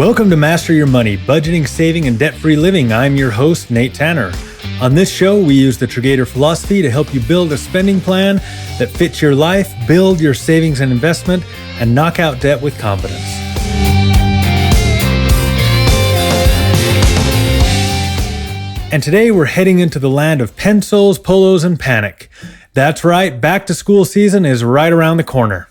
Welcome to Master Your Money, Budgeting, Saving, and Debt-Free Living. I'm your host, Nate Tanner. On this show, we use the Triggator philosophy to help you build a spending plan that fits your life, build your savings and investment, and knock out debt with confidence. And today we're heading into the land of pencils, polos, and panic. That's right, back to school season is right around the corner.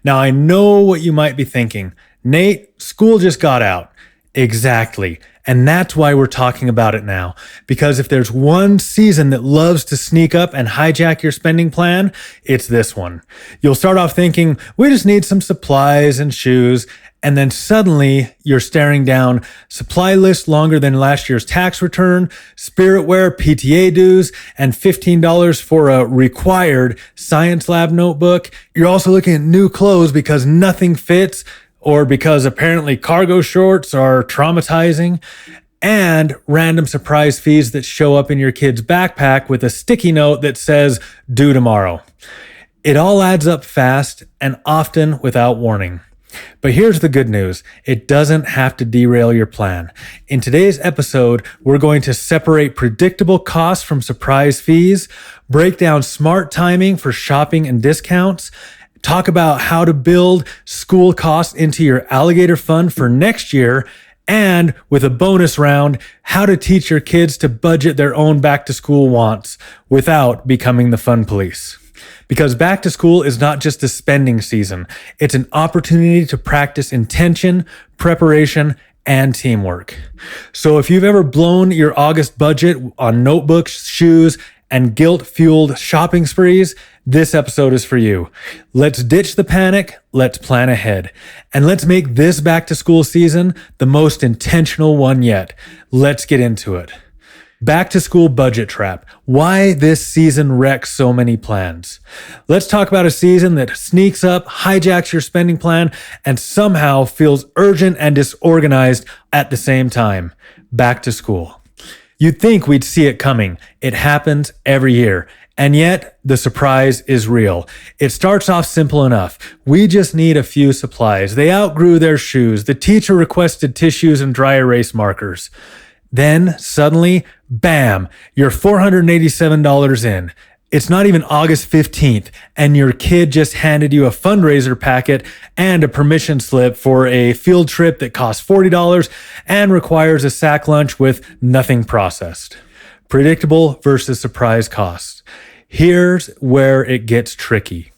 Now I know what you might be thinking. Nate, school just got out. Exactly. And that's why we're talking about it now. Because if there's one season that loves to sneak up and hijack your spending plan, it's this one. You'll start off thinking, we just need some supplies and shoes. And then suddenly you're staring down supply lists longer than last year's tax return, spiritware, PTA dues, and $15 for a required science lab notebook. You're also looking at new clothes because nothing fits, or because apparently cargo shorts are traumatizing, and random surprise fees that show up in your kid's backpack with a sticky note that says, due tomorrow. It all adds up fast and often without warning. But here's the good news. It doesn't have to derail your plan. In today's episode, we're going to separate predictable costs from surprise fees, break down smart timing for shopping and discounts, talk about how to build school costs into your Alligator Fund for next year, and with a bonus round, how to teach your kids to budget their own back-to-school wants without becoming the fun police. Because back to school is not just a spending season. It's an opportunity to practice intention, preparation, and teamwork. So if you've ever blown your August budget on notebooks, shoes, and guilt-fueled shopping sprees, this episode is for you. Let's ditch the panic, let's plan ahead, and let's make this back-to-school season the most intentional one yet. Let's get into it. Back-to-school budget trap. Why this season wrecks so many plans. Let's talk about a season that sneaks up, hijacks your spending plan, and somehow feels urgent and disorganized at the same time. Back to school. You'd think we'd see it coming. It happens every year. And yet, the surprise is real. It starts off simple enough. We just need a few supplies. They outgrew their shoes. The teacher requested tissues and dry erase markers. Then, suddenly, bam, you're $487 in. It's not even August 15th, and your kid just handed you a fundraiser packet and a permission slip for a field trip that costs $40 and requires a sack lunch with nothing processed. Predictable versus surprise costs. Here's where it gets tricky.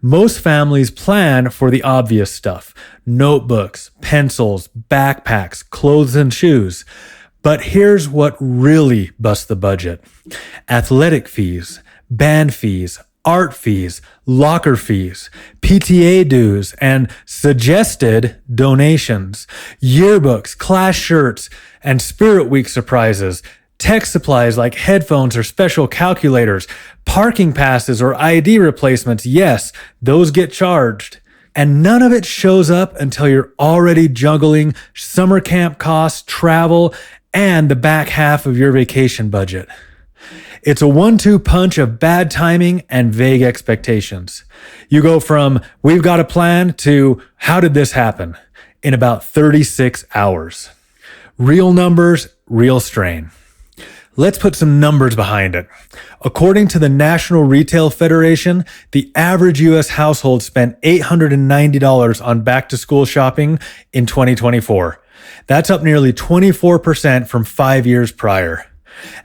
Most families plan for the obvious stuff: notebooks, pencils, backpacks, clothes, and shoes. But here's what really busts the budget: athletic fees, band fees, art fees, locker fees, PTA dues, and suggested donations, yearbooks, class shirts, and Spirit Week surprises, tech supplies like headphones or special calculators, parking passes or ID replacements. Yes, those get charged. And none of it shows up until you're already juggling summer camp costs, travel, and the back half of your vacation budget. It's a 1-2 punch of bad timing and vague expectations. You go from, we've got a plan, to, how did this happen? In about 36 hours. Real numbers, real strain. Let's put some numbers behind it. According to the National Retail Federation, the average U.S. household spent $890 on back-to-school shopping in 2024. That's up nearly 24% from 5 years prior.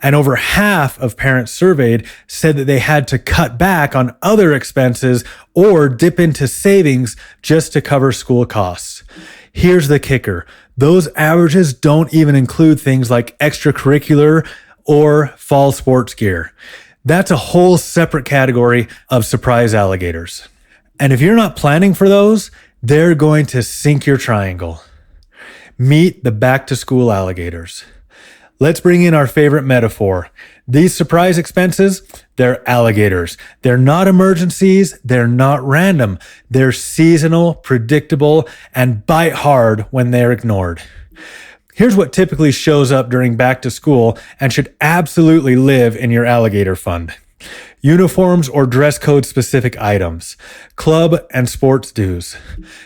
And over half of parents surveyed said that they had to cut back on other expenses or dip into savings just to cover school costs. Here's the kicker. Those averages don't even include things like extracurricular or fall sports gear. That's a whole separate category of surprise alligators. And if you're not planning for those, they're going to sink your triangle. Meet the back-to-school alligators. Let's bring in our favorite metaphor. These surprise expenses, they're alligators. They're not emergencies. They're not random. They're seasonal, predictable, and bite hard when they're ignored. Here's what typically shows up during back to school and should absolutely live in your Alligator Fund. Uniforms or dress code specific items, club and sports dues,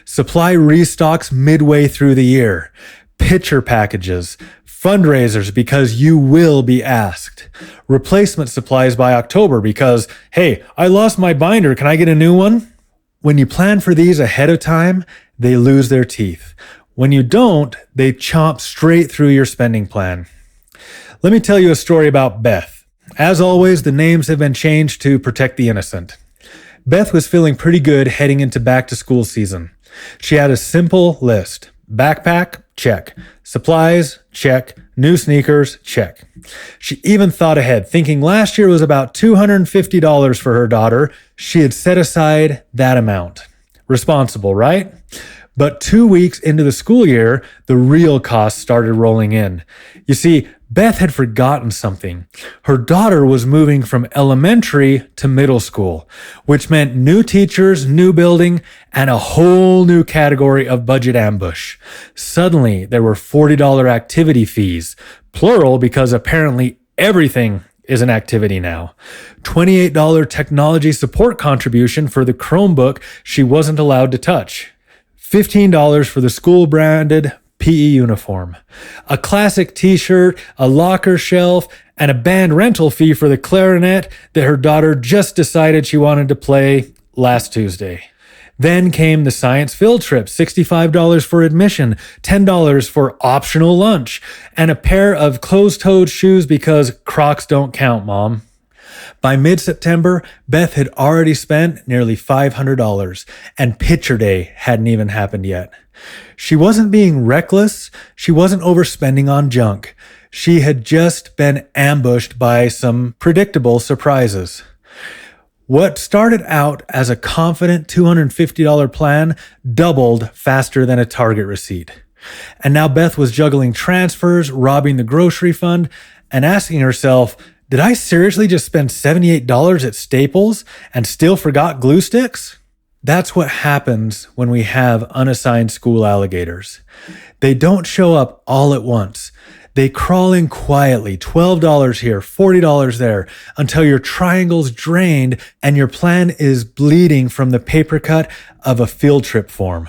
supply restocks midway through the year, pitcher packages, fundraisers because you will be asked, replacement supplies by October because, hey, I lost my binder, can I get a new one? When you plan for these ahead of time, they lose their teeth. When you don't, they chomp straight through your spending plan. Let me tell you a story about Beth. As always, the names have been changed to protect the innocent. Beth was feeling pretty good heading into back to school season. She had a simple list. Backpack, check. Supplies, check. New sneakers, check. She even thought ahead, thinking last year was about $250 for her daughter. She had set aside that amount. Responsible, right? But 2 weeks into the school year, the real costs started rolling in. You see, Beth had forgotten something. Her daughter was moving from elementary to middle school, which meant new teachers, new building, and a whole new category of budget ambush. Suddenly, there were $40 activity fees, plural because apparently everything is an activity now. $28 technology support contribution for the Chromebook she wasn't allowed to touch. $15 for the school-branded PE uniform, a classic t-shirt, a locker shelf, and a band rental fee for the clarinet that her daughter just decided she wanted to play last Tuesday. Then came the science field trip, $65 for admission, $10 for optional lunch, and a pair of closed-toed shoes because Crocs don't count, Mom. By mid-September, Beth had already spent nearly $500, and picture day hadn't even happened yet. She wasn't being reckless. She wasn't overspending on junk. She had just been ambushed by some predictable surprises. What started out as a confident $250 plan doubled faster than a Target receipt. And now Beth was juggling transfers, robbing the grocery fund, and asking herself, did I seriously just spend $78 at Staples and still forgot glue sticks? That's what happens when we have unassigned school alligators. They don't show up all at once. They crawl in quietly, $12 here, $40 there, until your triangle's drained and your plan is bleeding from the paper cut of a field trip form.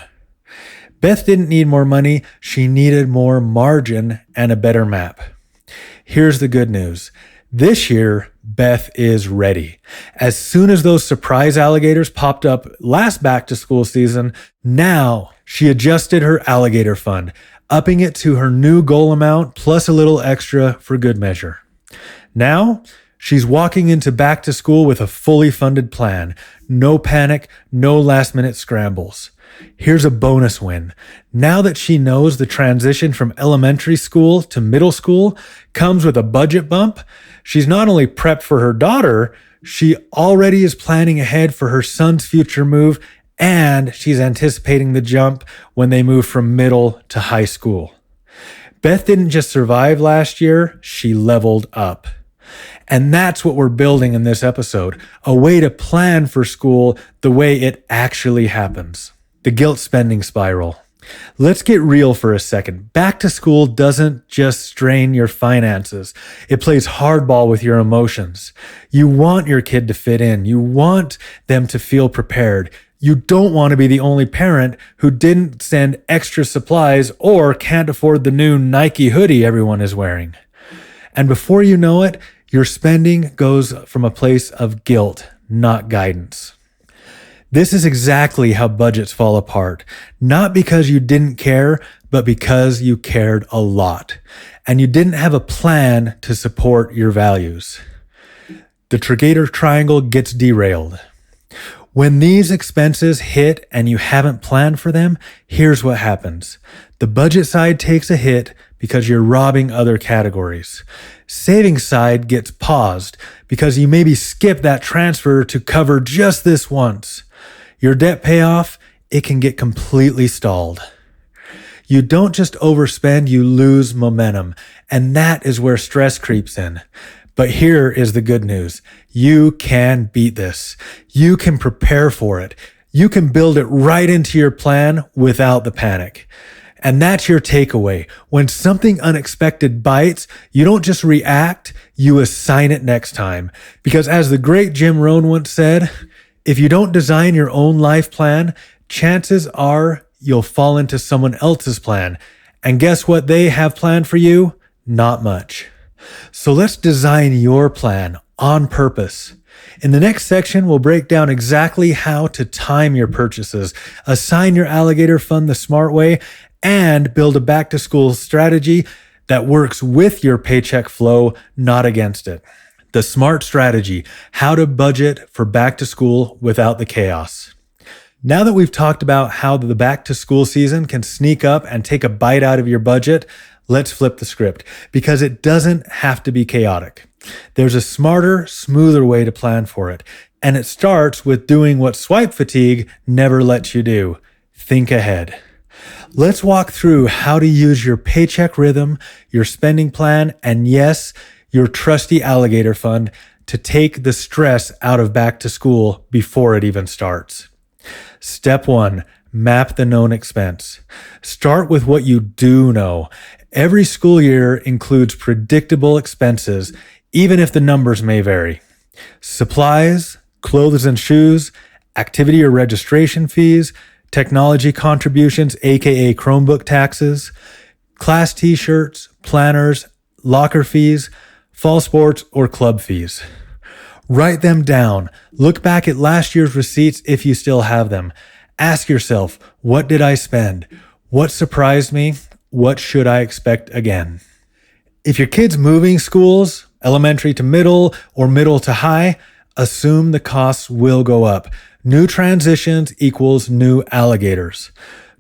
Beth didn't need more money. She needed more margin and a better map. Here's the good news. This year, Beth is ready. As soon as those surprise alligators popped up last back to school season, now she adjusted her Alligator Fund, upping it to her new goal amount plus a little extra for good measure. Now, she's walking into back to school with a fully funded plan. No panic, no last minute scrambles. Here's a bonus win. Now that she knows the transition from elementary school to middle school comes with a budget bump, she's not only prepped for her daughter, she already is planning ahead for her son's future move, and she's anticipating the jump when they move from middle to high school. Beth didn't just survive last year, she leveled up. And that's what we're building in this episode, a way to plan for school the way it actually happens. The guilt spending spiral. Let's get real for a second. Back to school doesn't just strain your finances. It plays hardball with your emotions. You want your kid to fit in. You want them to feel prepared. You don't want to be the only parent who didn't send extra supplies or can't afford the new Nike hoodie everyone is wearing. And before you know it, your spending goes from a place of guilt, not guidance. This is exactly how budgets fall apart, not because you didn't care, but because you cared a lot, and you didn't have a plan to support your values. The Triggator triangle gets derailed. When these expenses hit and you haven't planned for them, here's what happens. The budget side takes a hit because you're robbing other categories. Savings side gets paused because you maybe skip that transfer to cover just this once. Your debt payoff, it can get completely stalled. You don't just overspend, you lose momentum. And that is where stress creeps in. But here is the good news. You can beat this. You can prepare for it. You can build it right into your plan without the panic. And that's your takeaway. When something unexpected bites, you don't just react, you assign it next time. Because as the great Jim Rohn once said, if you don't design your own life plan, chances are you'll fall into someone else's plan. And guess what they have planned for you? Not much. So let's design your plan on purpose. In the next section, we'll break down exactly how to time your purchases, assign your Alligator Fund the smart way, and build a back-to-school strategy that works with your paycheck flow, not against it. The SMART strategy, how to budget for back to school without the chaos. Now that we've talked about how the back to school season can sneak up and take a bite out of your budget, let's flip the script because it doesn't have to be chaotic. There's a smarter, smoother way to plan for it. And it starts with doing what swipe fatigue never lets you do. Think ahead. Let's walk through how to use your paycheck rhythm, your spending plan, and yes, your trusty Alligator Fund to take the stress out of back to school before it even starts. Step 1, map the known expense. Start with what you do know. Every school year includes predictable expenses, even if the numbers may vary. Supplies, clothes and shoes, activity or registration fees, technology contributions, aka Chromebook taxes, class t-shirts, planners, locker fees, fall sports, or club fees. Write them down. Look back at last year's receipts if you still have them. Ask yourself, what did I spend? What surprised me? What should I expect again? If your kid's moving schools, elementary to middle or middle to high, assume the costs will go up. New transitions equals new alligators.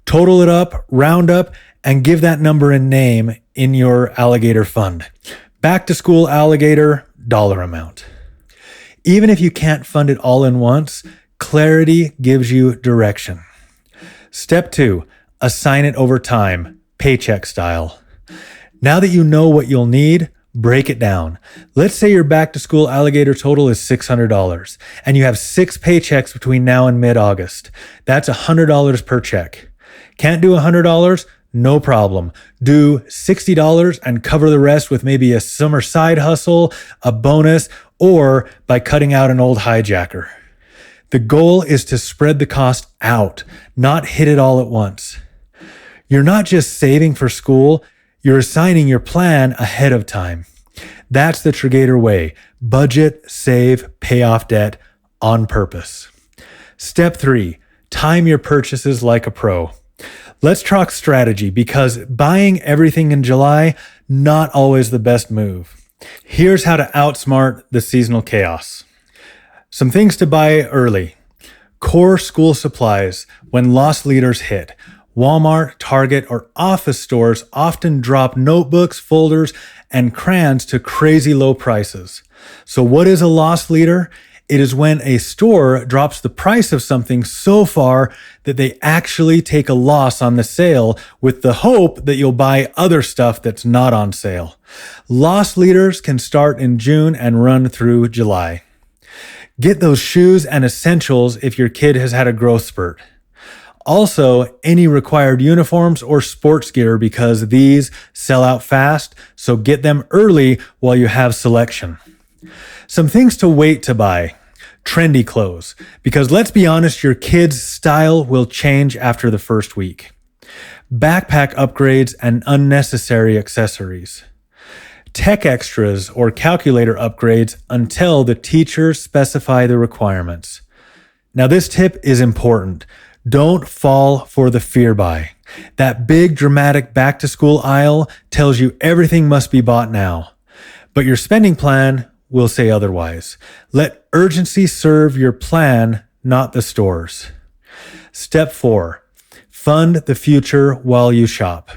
Total it up, round up, and give that number a name in your Alligator Fund. Back to school alligator, dollar amount. Even if you can't fund it all in once, clarity gives you direction. Step 2, assign it over time, paycheck style. Now that you know what you'll need, break it down. Let's say your back to school alligator total is $600 and you have 6 paychecks between now and mid-August. That's $100 per check. Can't do $100? No problem. Do $60 and cover the rest with maybe a summer side hustle, a bonus, or by cutting out an old hijacker. The goal is to spread the cost out, not hit it all at once. You're not just saving for school, you're assigning your plan ahead of time. That's the Triggator way. Budget, save, pay off debt on purpose. Step 3, time your purchases like a pro. Let's talk strategy because buying everything in July, not always the best move. Here's how to outsmart the seasonal chaos. Some things to buy early. Core school supplies when loss leaders hit. Walmart, Target, or office stores often drop notebooks, folders, and crayons to crazy low prices. So what is a loss leader? It is when a store drops the price of something so far that they actually take a loss on the sale with the hope that you'll buy other stuff that's not on sale. Loss leaders can start in June and run through July. Get those shoes and essentials if your kid has had a growth spurt. Also, any required uniforms or sports gear because these sell out fast, so get them early while you have selection. Some things to wait to buy. Trendy clothes, because let's be honest, your kid's style will change after the first week. Backpack upgrades and unnecessary accessories. Tech extras or calculator upgrades until the teachers specify the requirements. Now this tip is important. Don't fall for the fear buy. That big dramatic back to school aisle tells you everything must be bought now. But your spending plan will say otherwise. Let urgency serve your plan, not the stores. Step 4, fund the future while you shop.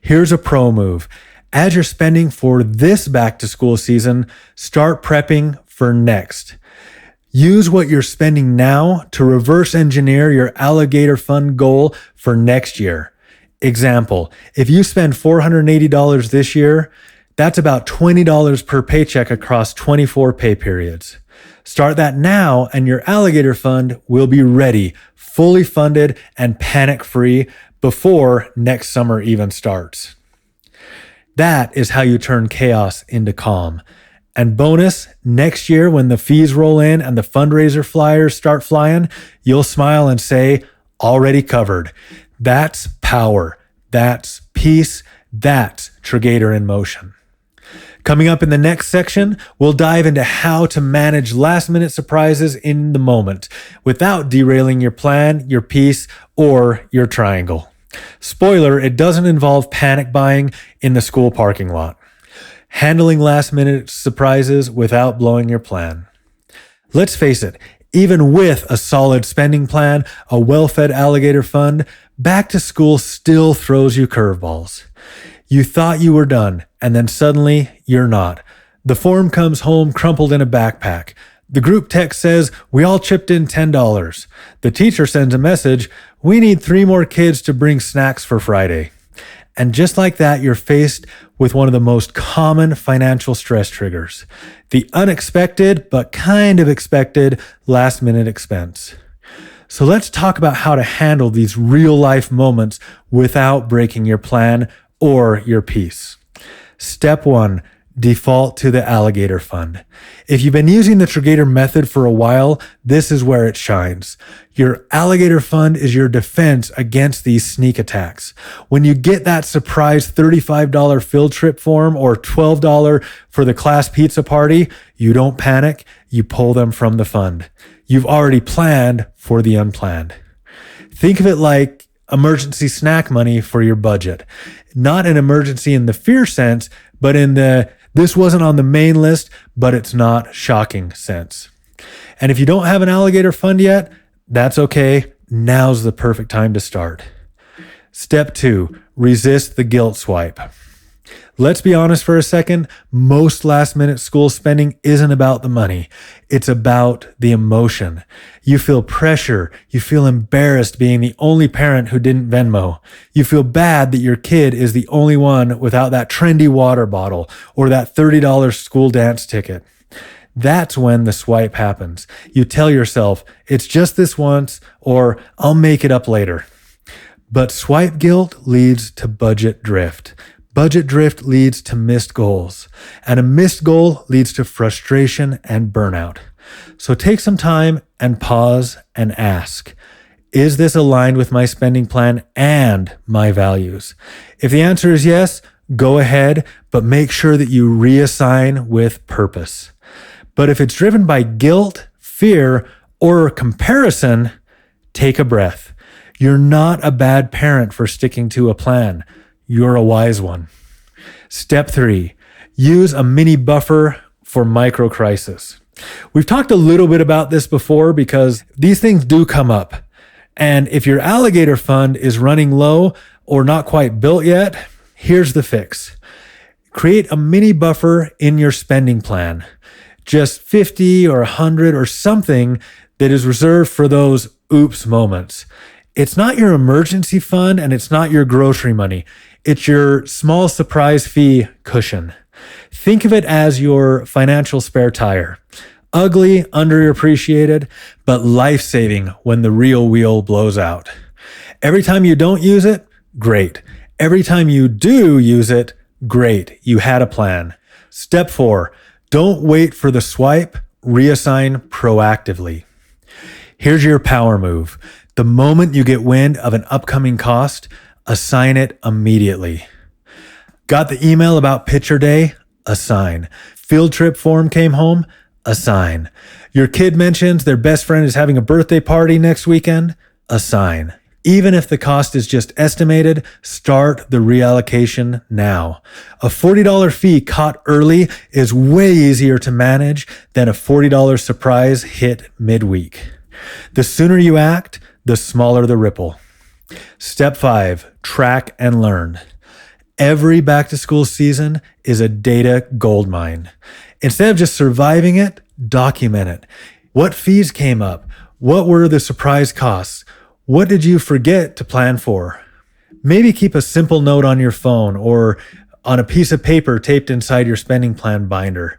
Here's a pro move. As you're spending for this back to school season, start prepping for next. Use what you're spending now to reverse engineer your Alligator Fund goal for next year. Example, if you spend $480 this year, that's about $20 per paycheck across 24 pay periods. Start that now and your Alligator Fund will be ready, fully funded and panic-free before next summer even starts. That is how you turn chaos into calm. And bonus, next year when the fees roll in and the fundraiser flyers start flying, you'll smile and say, already covered. That's power. That's peace, that's Triggator in motion. Coming up in the next section, we'll dive into how to manage last-minute surprises in the moment without derailing your plan, your peace, or your triangle. Spoiler, it doesn't involve panic buying in the school parking lot. Handling last-minute surprises without blowing your plan. Let's face it, even with a solid spending plan, a well-fed alligator fund, back to school still throws you curveballs. You thought you were done, and then suddenly you're not. The form comes home crumpled in a backpack. The group text says, we all chipped in $10. The teacher sends a message, we need 3 more kids to bring snacks for Friday. And just like that, you're faced with one of the most common financial stress triggers, the unexpected but kind of expected last-minute expense. So let's talk about how to handle these real-life moments without breaking your plan or your peace. Step 1, default to the Alligator Fund. If you've been using the Triggator method for a while, this is where it shines. Your Alligator Fund is your defense against these sneak attacks. When you get that surprise $35 field trip form or $12 for the class pizza party, you don't panic, you pull them from the fund. You've already planned for the unplanned. Think of it like emergency snack money for your budget. Not an emergency in the fear sense, but in the this wasn't on the main list, but it's not shocking sense. And if you don't have an alligator fund yet, that's okay. Now's the perfect time to start. Step 2, resist the guilt swipe. Let's be honest for a second. Most last-minute school spending isn't about the money. It's about the emotion. You feel pressure. You feel embarrassed being the only parent who didn't Venmo. You feel bad that your kid is the only one without that trendy water bottle or that $30 school dance ticket. That's when the swipe happens. You tell yourself, it's just this once, or I'll make it up later. But swipe guilt leads to budget drift. Budget drift leads to missed goals, and a missed goal leads to frustration and burnout. So take some time and pause and ask, is this aligned with my spending plan and my values? If the answer is yes, go ahead, but make sure that you reassign with purpose. But if it's driven by guilt, fear, or comparison, take a breath. You're not a bad parent for sticking to a plan. You're a wise one. Step 3, use a mini buffer for micro crisis. We've talked a little bit about this before because these things do come up. And if your alligator fund is running low or not quite built yet, here's the fix. Create a mini buffer in your spending plan. Just 50 or 100 or something that is reserved for those oops moments. It's not your emergency fund and it's not your grocery money. It's your small surprise fee cushion. Think of it as your financial spare tire. Ugly, underappreciated, but life-saving when the real wheel blows out. Every time you don't use it, great. Every time you do use it, great. You had a plan. Step 4, don't wait for the swipe, reassign proactively. Here's your power move. The moment you get wind of an upcoming cost, assign it immediately. Got the email about picture day? Assign. Field trip form came home? Assign. Your kid mentions their best friend is having a birthday party next weekend? Assign. Even if the cost is just estimated, start the reallocation now. A $40 fee caught early is way easier to manage than a $40 surprise hit midweek. The sooner you act, the smaller the ripple. Step 5, track and learn. Every back-to-school season is a data goldmine. Instead of just surviving it, document it. What fees came up? What were the surprise costs? What did you forget to plan for? Maybe keep a simple note on your phone or on a piece of paper taped inside your spending plan binder.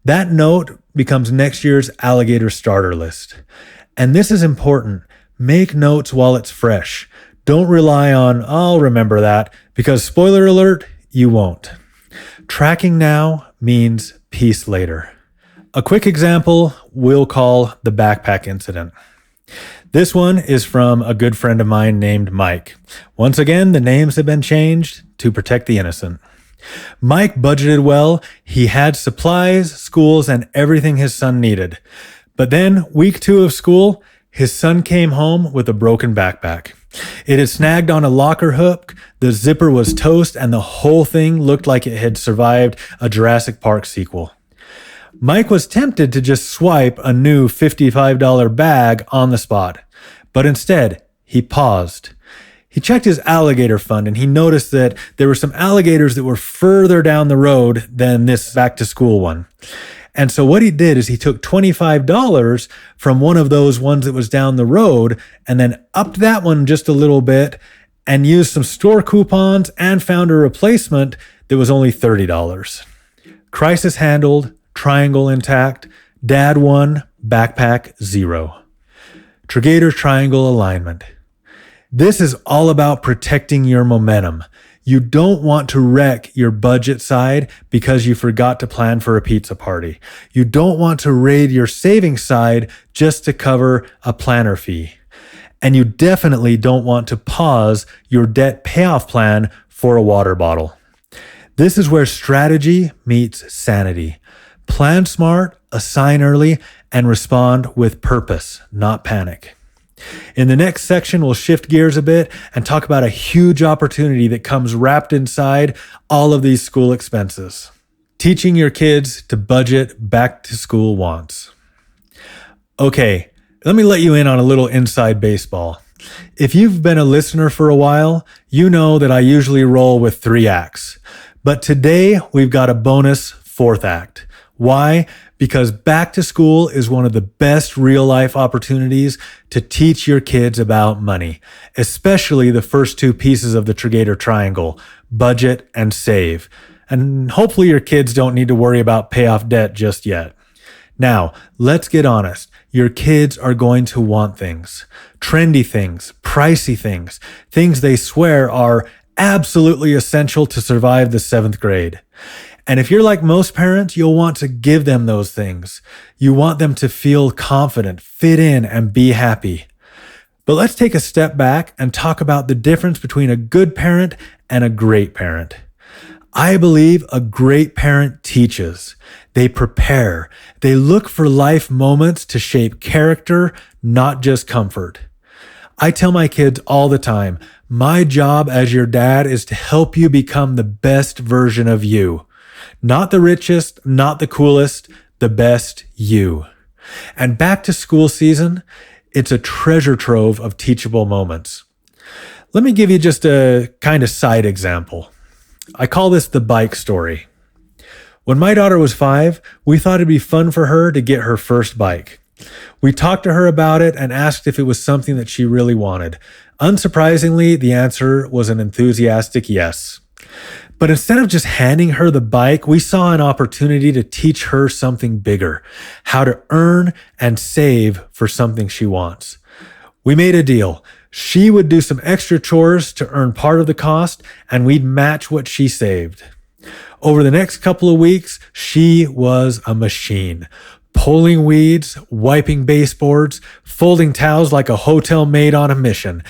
That note becomes next year's alligator starter list. And this is important. Make notes while it's fresh. Don't rely on, I'll remember that, because spoiler alert, you won't. Tracking now means peace later. A quick example we'll call the backpack incident. This one is from a good friend of mine named Mike. Once again, the names have been changed to protect the innocent. Mike budgeted well. He had supplies, schools, and everything his son needed. But then, week 2 of school, his son came home with a broken backpack. It had snagged on a locker hook, the zipper was toast, and the whole thing looked like it had survived a Jurassic Park sequel. Mike was tempted to just swipe a new $55 bag on the spot, but instead, he paused. He checked his Alligator Fund and he noticed that there were some alligators that were further down the road than this back-to-school one. And so what he did is he took $25 from one of those ones that was down the road and then upped that one just a little bit and used some store coupons and found a replacement that was only $30. Crisis handled, triangle intact, dad 1, backpack 0. Triggator triangle alignment. This is all about protecting your momentum. You don't want to wreck your budget side because you forgot to plan for a pizza party. You don't want to raid your savings side just to cover a planner fee. And you definitely don't want to pause your debt payoff plan for a water bottle. This is where strategy meets sanity. Plan smart, assign early, and respond with purpose, not panic. In the next section, we'll shift gears a bit and talk about a huge opportunity that comes wrapped inside all of these school expenses. Teaching your kids to budget back to school wants. Okay, let me let you in on a little inside baseball. If you've been a listener for a while, you know that I usually roll with 3 acts. But today, we've got a bonus 4th act. Why? Because back to school is one of the best real-life opportunities to teach your kids about money, especially the first 2 pieces of the Triggator triangle, budget and save. And hopefully your kids don't need to worry about pay off debt just yet. Now, let's get honest. Your kids are going to want things, trendy things, pricey things, things they swear are absolutely essential to survive the 7th grade. And if you're like most parents, you'll want to give them those things. You want them to feel confident, fit in, and be happy. But let's take a step back and talk about the difference between a good parent and a great parent. I believe a great parent teaches. They prepare. They look for life moments to shape character, not just comfort. I tell my kids all the time, my job as your dad is to help you become the best version of you. Not the richest, not the coolest, the best you. And back to school season, it's a treasure trove of teachable moments. Let me give you just a kind of side example. I call this the bike story. When my daughter was 5, we thought it'd be fun for her to get her first bike. We talked to her about it and asked if it was something that she really wanted. Unsurprisingly, the answer was an enthusiastic yes. But instead of just handing her the bike, we saw an opportunity to teach her something bigger, how to earn and save for something she wants. We made a deal. She would do some extra chores to earn part of the cost, and we'd match what she saved. Over the next couple of weeks, she was a machine. Pulling weeds, wiping baseboards, folding towels like a hotel maid on a mission.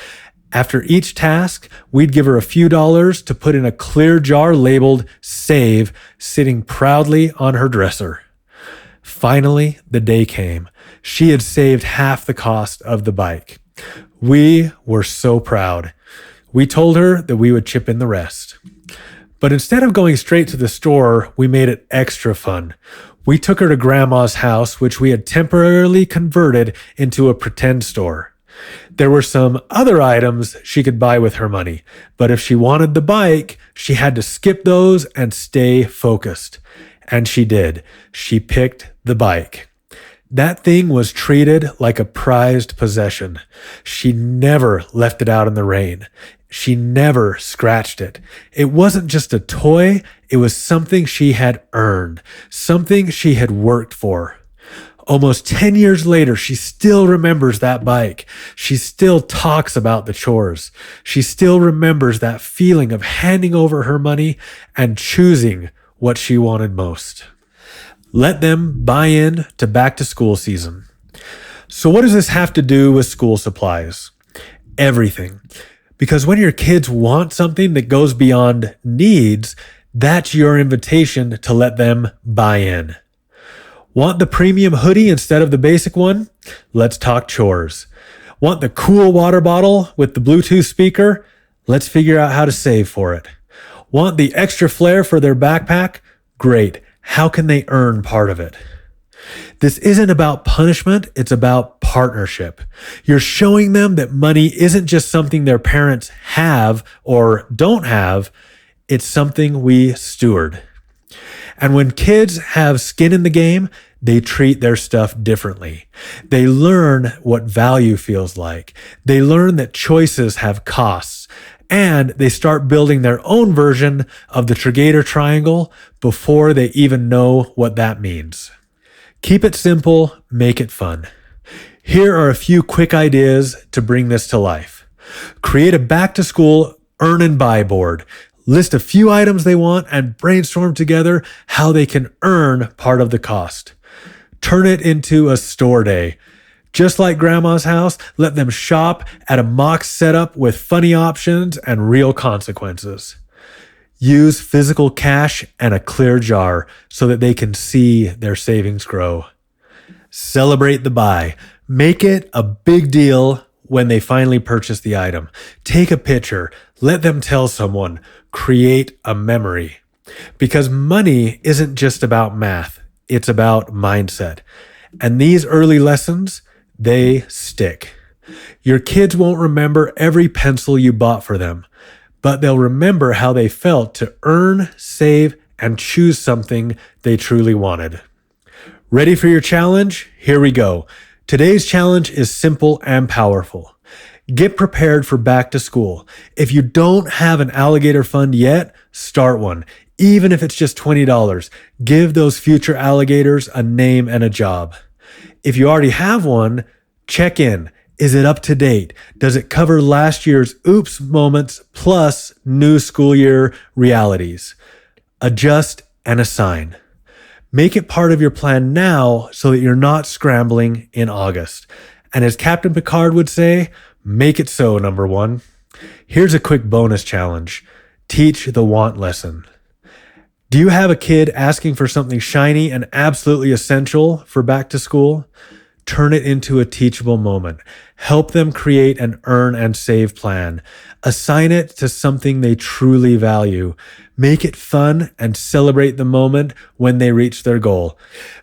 After each task, we'd give her a few dollars to put in a clear jar labeled Save, sitting proudly on her dresser. Finally, the day came. She had saved half the cost of the bike. We were so proud. We told her that we would chip in the rest. But instead of going straight to the store, we made it extra fun. We took her to Grandma's house, which we had temporarily converted into a pretend store. There were some other items she could buy with her money, but if she wanted the bike, she had to skip those and stay focused. And she did. She picked the bike. That thing was treated like a prized possession. She never left it out in the rain. She never scratched it. It wasn't just a toy. It was something she had earned, something she had worked for. Almost 10 years later, she still remembers that bike. She still talks about the chores. She still remembers that feeling of handing over her money and choosing what she wanted most. Let them buy in to back to school season. So what does this have to do with school supplies? Everything. Because when your kids want something that goes beyond needs, that's your invitation to let them buy in. Want the premium hoodie instead of the basic one? Let's talk chores. Want the cool water bottle with the Bluetooth speaker? Let's figure out how to save for it. Want the extra flair for their backpack? Great. How can they earn part of it? This isn't about punishment, it's about partnership. You're showing them that money isn't just something their parents have or don't have, it's something we steward. And when kids have skin in the game, they treat their stuff differently. They learn what value feels like. They learn that choices have costs. And they start building their own version of the Triggator triangle before they even know what that means. Keep it simple, make it fun. Here are a few quick ideas to bring this to life. Create a back-to-school earn and buy board. List a few items they want and brainstorm together how they can earn part of the cost. Turn it into a store day. Just like grandma's house, let them shop at a mock setup with funny options and real consequences. Use physical cash and a clear jar so that they can see their savings grow. Celebrate the buy. Make it a big deal when they finally purchase the item. Take a picture. Let them tell someone. Create a memory. Because money isn't just about math. It's about mindset. And these early lessons, they stick. Your kids won't remember every pencil you bought for them, but they'll remember how they felt to earn, save, and choose something they truly wanted. Ready for your challenge? Here we go. Today's challenge is simple and powerful. Get prepared for back to school. If you don't have an Alligator Fund yet, start one. Even if it's just $20, give those future alligators a name and a job. If you already have one, check in. Is it up to date? Does it cover last year's oops moments plus new school year realities? Adjust and assign. Make it part of your plan now so that you're not scrambling in August. And as Captain Picard would say, make it so, number one. Here's a quick bonus challenge. Teach the want lesson. Do you have a kid asking for something shiny and absolutely essential for back to school? Turn it into a teachable moment. Help them create an earn and save plan. Assign it to something they truly value. Make it fun and celebrate the moment when they reach their goal.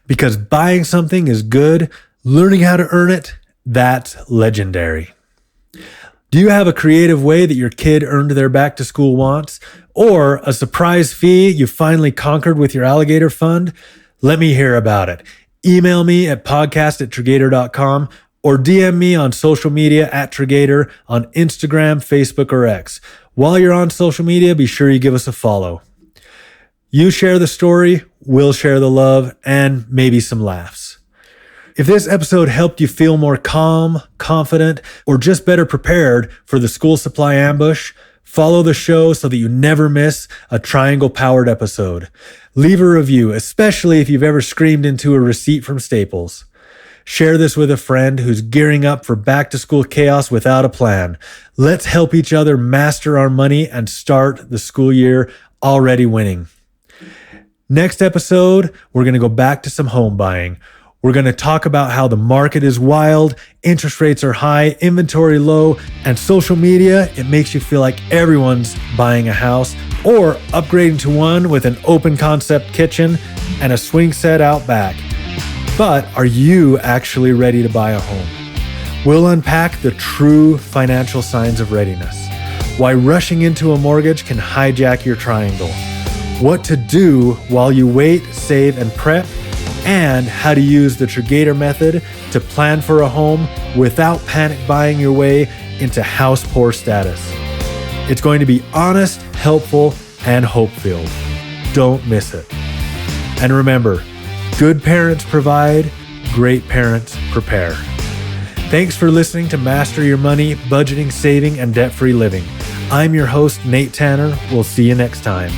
Because buying something is good, learning how to earn it, that's legendary. Do you have a creative way that your kid earned their back to school wants? Or a surprise fee you finally conquered with your Alligator Fund? Let me hear about it. Email me at podcast@Triggator.com or DM me on social media at Triggator on Instagram, Facebook, or X. While you're on social media, be sure you give us a follow. You share the story, we'll share the love, and maybe some laughs. If this episode helped you feel more calm, confident, or just better prepared for the school supply ambush, follow the show so that you never miss a Triangle-powered episode. Leave a review, especially if you've ever screamed into a receipt from Staples. Share this with a friend who's gearing up for back-to-school chaos without a plan. Let's help each other master our money and start the school year already winning. Next episode, we're going to go back to some home buying. We're going to talk about how the market is wild, interest rates are high, inventory low, and social media, it makes you feel like everyone's buying a house or upgrading to one with an open concept kitchen and a swing set out back. But are you actually ready to buy a home? We'll unpack the true financial signs of readiness, why rushing into a mortgage can hijack your triangle, what to do while you wait, save, and prep, and how to use the Triggator method to plan for a home without panic buying your way into house poor status. It's going to be honest, helpful, and hope-filled. Don't miss it. And remember, good parents provide, great parents prepare. Thanks for listening to Master Your Money, Budgeting, Saving, and Debt-Free Living. I'm your host, Nate Tanner. We'll see you next time.